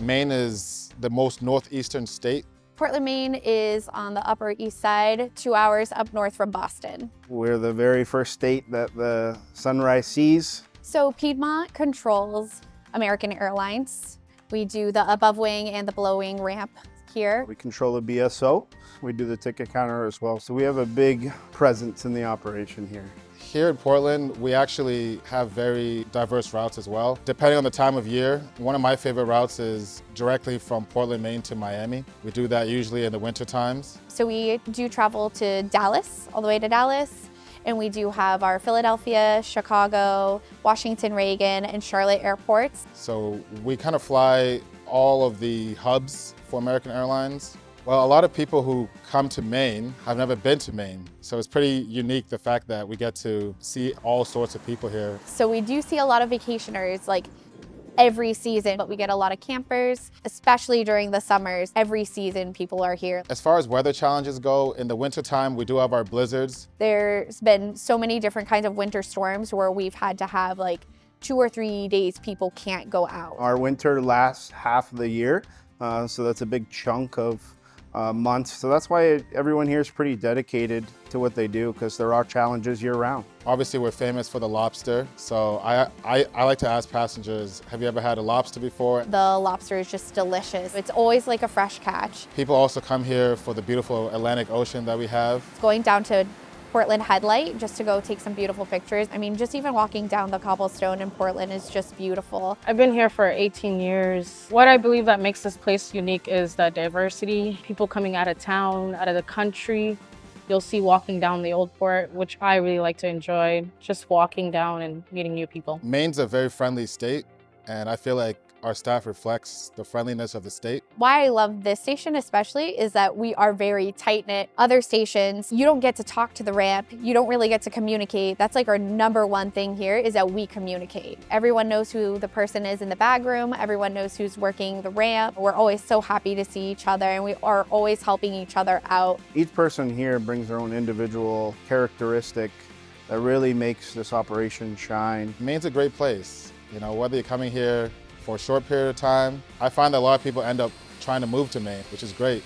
Maine is the most northeastern state. Portland, Maine is on the Upper East Side, 2 hours up north from Boston. We're the very first state that the sunrise sees. So Piedmont controls American Airlines. We do the above wing and the below wing ramp here. We control the BSO. We do the ticket counter as well. So we have a big presence in the operation here. Here in Portland, we actually have very diverse routes as well. Depending on the time of year, one of my favorite routes is directly from Portland, Maine to Miami. We do that usually in the winter times. So we do travel to Dallas, all the way to Dallas. And we do have our Philadelphia, Chicago, Washington, Reagan, and Charlotte airports. So we kind of fly all of the hubs for American Airlines. Well, a lot of people who come to Maine have never been to Maine. So it's pretty unique, the fact that we get to see all sorts of people here. So we do see a lot of vacationers like every season, but we get a lot of campers, especially during the summers. Every season people are here. As far as weather challenges go, in the wintertime, we do have our blizzards. There's been so many different kinds of winter storms where we've had to have like 2 or 3 days people can't go out. Our winter lasts half of the year, so that's a big chunk of months. So that's why everyone here is pretty dedicated to what they do, because there are challenges year round. Obviously, we're famous for the lobster. So I like to ask passengers, have you ever had a lobster before? The lobster is just delicious. It's always like a fresh catch. People also come here for the beautiful Atlantic Ocean that we have. Going down to Portland Headlight just to go take some beautiful pictures. I mean, just even walking down the cobblestone in Portland is just beautiful. I've been here for 18 years. What I believe that makes this place unique is the diversity. People coming out of town, out of the country. You'll see walking down the Old Port, which I really like to enjoy, just walking down and meeting new people. Maine's a very friendly state, and I feel like our staff reflects the friendliness of the state. Why I love this station especially is that we are very tight-knit. Other stations, you don't get to talk to the ramp. You don't really get to communicate. That's like our #1 thing here is that we communicate. Everyone knows who the person is in the bag room. Everyone knows who's working the ramp. We're always so happy to see each other, and we are always helping each other out. Each person here brings their own individual characteristic that really makes this operation shine. Maine's a great place. You know, whether you're coming here for a short period of time, I find that a lot of people end up trying to move to Maine, which is great.